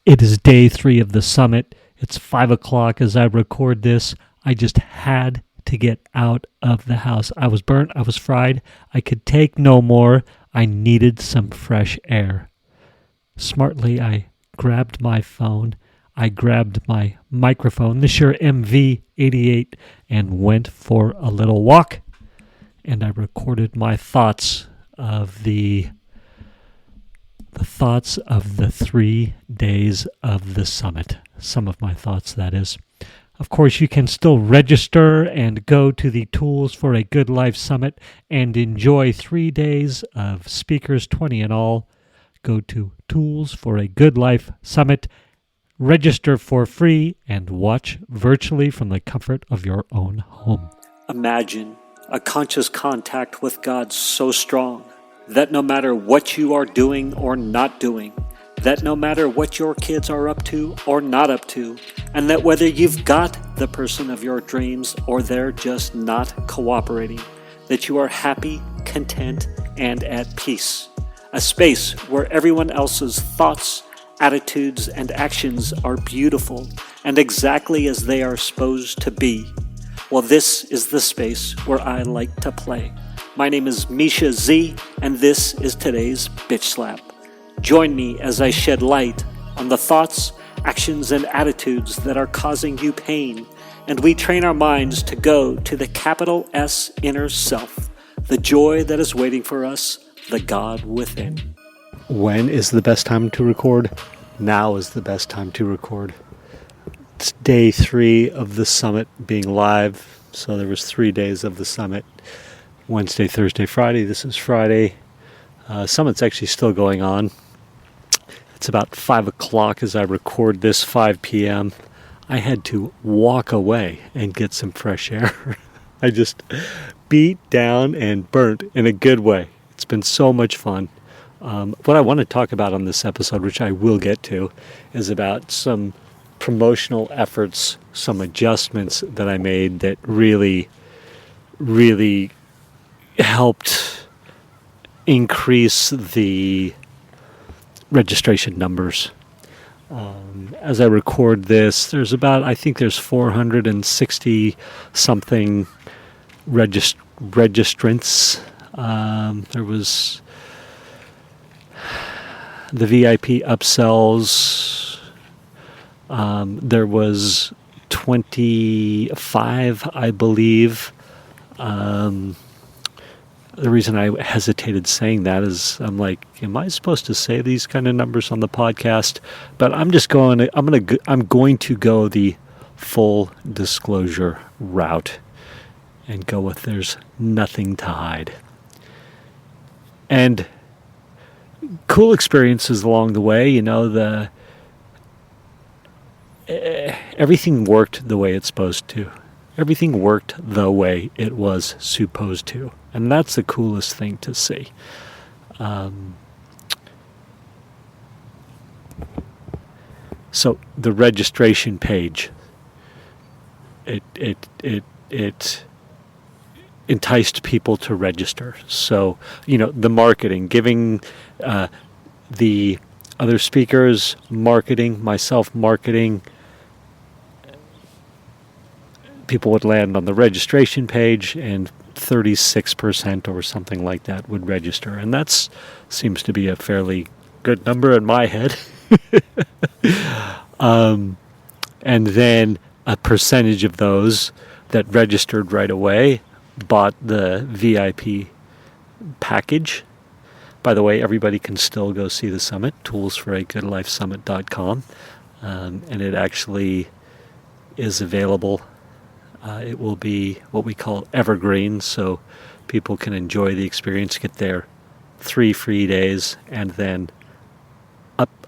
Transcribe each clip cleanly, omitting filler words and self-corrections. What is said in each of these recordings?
It is day 3 of the summit. It's 5 o'clock as I record this. I just had to get out of the house. I was burnt. I was fried. I could take no more. I needed some fresh air. Smartly, I grabbed my phone. I grabbed my microphone, the Shure MV88, and went for a little walk. And I recorded my thoughts of the 3 days of the summit. Some of my thoughts, that is. Of course, you can still register and go to the Tools for a Good Life Summit and enjoy 3 days of speakers, 20 in all. Go to Tools for a Good Life Summit, register for free, and watch virtually from the comfort of your own home. Imagine a conscious contact with God so strong that no matter what you are doing or not doing, that no matter what your kids are up to or not up to, and that whether you've got the person of your dreams or they're just not cooperating, that you are happy, content, and at peace. A space where everyone else's thoughts, attitudes, and actions are beautiful and exactly as they are supposed to be. Well, this is the space where I like to play. My name is Misha Z, and this is today's Bitch Slap. Join me as I shed light on the thoughts, actions, and attitudes that are causing you pain, and we train our minds to go to the capital S inner self, the joy that is waiting for us, the God within. When is the best time to record? Now is the best time to record. It's day 3 of the summit being live, so there was 3 days of the summit. Wednesday, Thursday, Friday. This is Friday. Summit's actually still going on. It's about 5 o'clock as I record this, 5 p.m. I had to walk away and get some fresh air. I just beat down and burnt in a good way. It's been so much fun. What I want to talk about on this episode, which I will get to, is about some promotional efforts, some adjustments that I made that really helped increase the registration numbers. As I record this, there's 460 something registrants. There was the VIP upsells. There was 25, I believe. The reason I hesitated saying that is I'm like, am I supposed to say these kind of numbers on the podcast? But I'm going to go the full disclosure route and go with there's nothing to hide. And cool experiences along the way, everything worked the way it's supposed to. Everything worked the way it was supposed to. And that's the coolest thing to see. So the registration page, it enticed people to register. So, the marketing, giving the other speakers marketing, myself marketing, people would land on the registration page and 36% or something like that would register. And that seems to be a fairly good number in my head. And then a percentage of those that registered right away bought the VIP package. By the way, everybody can still go see the summit, toolsforagoodlifesummit.com. And it actually is available. It will be what we call evergreen, so people can enjoy the experience, get their 3 free days, and then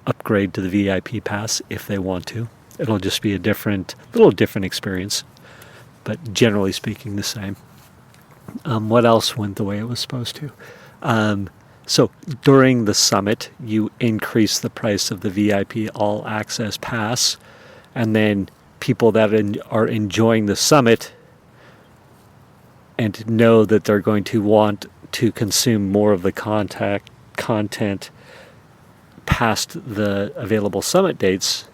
upgrade to the VIP pass if they want to. It'll just be a little different experience, but generally speaking the same. What else went the way it was supposed to? So during the summit, you increase the price of the VIP All Access Pass, and then people that are enjoying the summit and know that they're going to want to consume more of the content past the available summit dates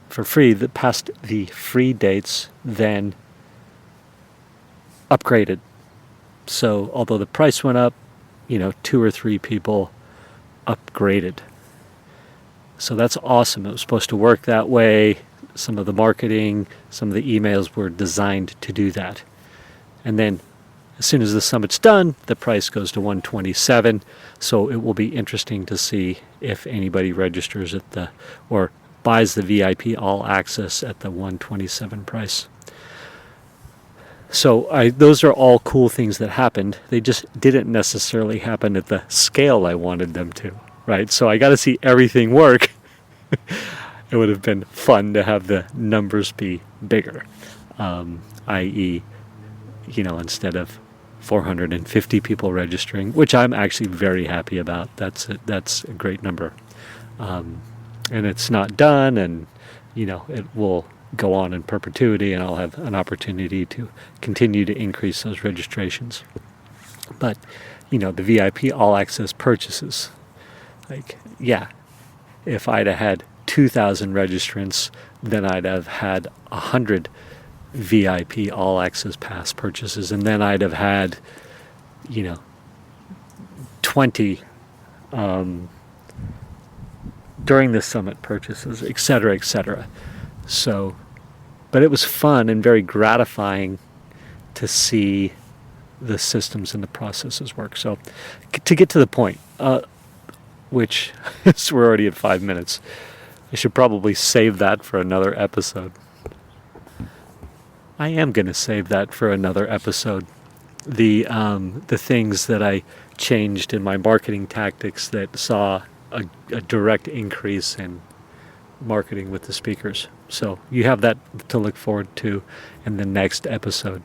for free, past the free dates, then upgraded. So although the price went up, 2 or 3 people upgraded. So that's awesome. It was supposed to work that way. Some of the marketing, some of the emails were designed to do that. And then as soon as the summit's done, the price goes to $127. So it will be interesting to see if anybody registers or buys the VIP All Access at the $127 price. So those are all cool things that happened. They just didn't necessarily happen at the scale I wanted them to, right? So I got to see everything work. It would have been fun to have the numbers be bigger, i.e., instead of 450 people registering, which I'm actually very happy about. That's a great number. And it's not done, and, it will go on in perpetuity, and I'll have an opportunity to continue to increase those registrations. But, the VIP All Access purchases, if I'd have had 2,000 registrants, then I'd have had 100 VIP All Access Pass purchases, and then I'd have had, 20 during the summit purchases, et cetera, et cetera. So, but it was fun and very gratifying to see the systems and the processes work. So, to get to the point, which we're already at 5 minutes, I should probably save that for another episode. I am going to save that for another episode. The things that I changed in my marketing tactics that saw a direct increase in marketing with the speakers. So you have that to look forward to in the next episode.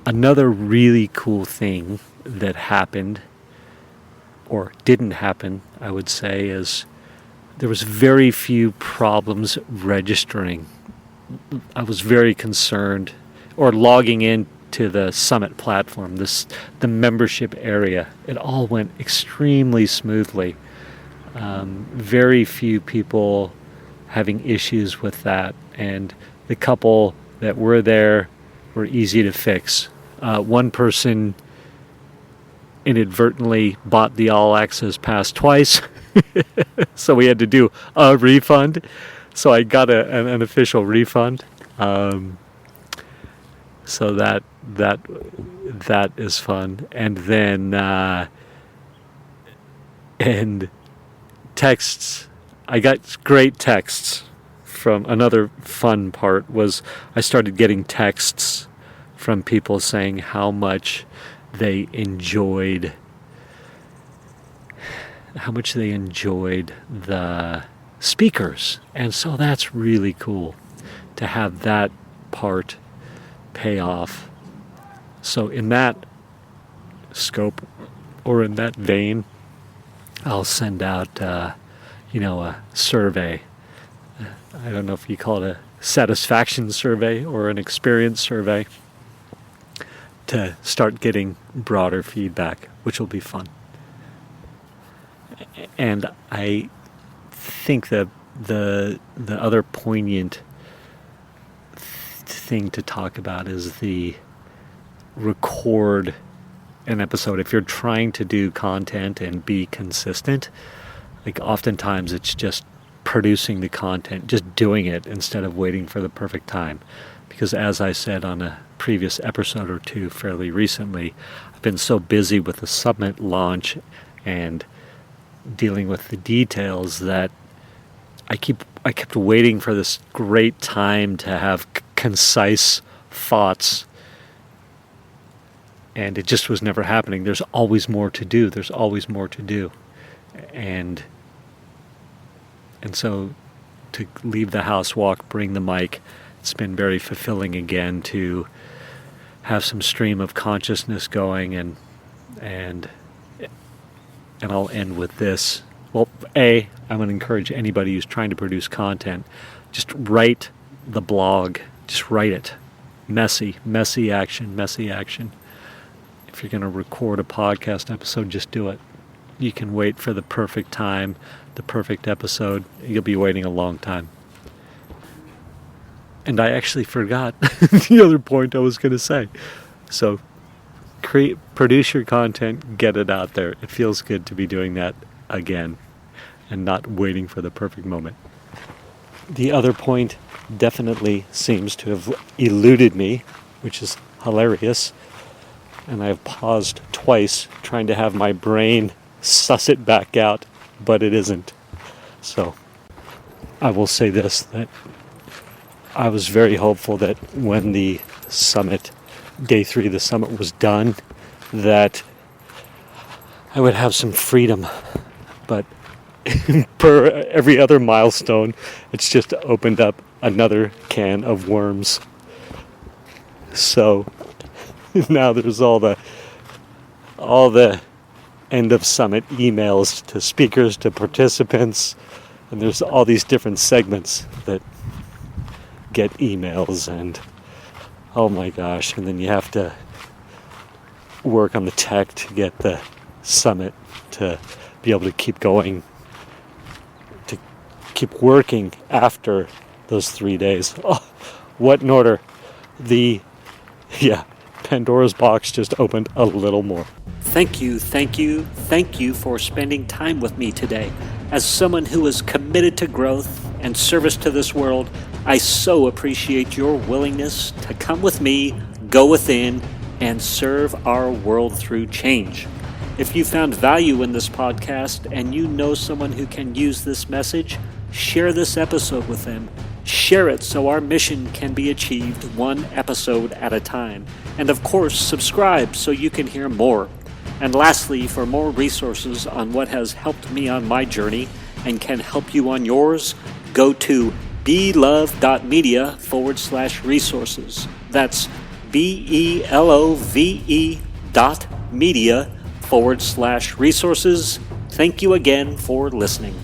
Another really cool thing that happened, or didn't happen, I would say, is there was very few problems registering. I was very concerned, or logging in to the Summit platform, the membership area. It all went extremely smoothly. Very few people having issues with that, and the couple that were there were easy to fix. One person inadvertently bought the All Access Pass twice, so we had to do a refund. So I got an official refund. So that is fun. And then and texts. I got great texts. From another fun part was I started getting texts from people saying how much they enjoyed the speakers. And so that's really cool to have that part pay off. So in that scope, or in that vein, I'll send out a survey. I don't know if you call it a satisfaction survey or an experience survey, to start getting broader feedback, which will be fun. And I think that the other poignant thing to talk about is the record an episode. If you're trying to do content and be consistent, oftentimes it's just producing the content, just doing it instead of waiting for the perfect time. Because as I said on a previous episode or two fairly recently, I've been so busy with the Summit launch and dealing with the details that I kept waiting for this great time to have concise thoughts, and it just was never happening. There's always more to do. And so to leave the house, walk, bring the mic, it's been very fulfilling again to have some stream of consciousness going, and I'll end with this. Well, I'm going to encourage anybody who's trying to produce content, just write the blog. Just write it. Messy action. If you're going to record a podcast episode, just do it. You can wait for the perfect time the perfect episode, you'll be waiting a long time. And I actually forgot the other point I was going to say. So produce your content, get it out there. It feels good to be doing that again and not waiting for the perfect moment. The other point definitely seems to have eluded me, which is hilarious. And I've paused twice trying to have my brain suss it back out, but it isn't. So I will say this, that I was very hopeful that when the summit, day 3 of the summit was done, that I would have some freedom. But per every other milestone, it's just opened up another can of worms. So now there's all the end of summit emails to speakers, to participants, and there's all these different segments that get emails, and oh my gosh, and then you have to work on the tech to get the summit to be able to keep going, to keep working after those 3 days. Oh, what an order. Pandora's box just opened a little more. Thank you for spending time with me today. As someone who is committed to growth and service to this world, I so appreciate your willingness to come with me, go within, and serve our world through change. If you found value in this podcast and you know someone who can use this message, share this episode with them. Share it so our mission can be achieved one episode at a time. And of course, subscribe so you can hear more. And lastly, for more resources on what has helped me on my journey and can help you on yours, go to belove.media/resources. That's BELOVE.media/resources. Thank you again for listening.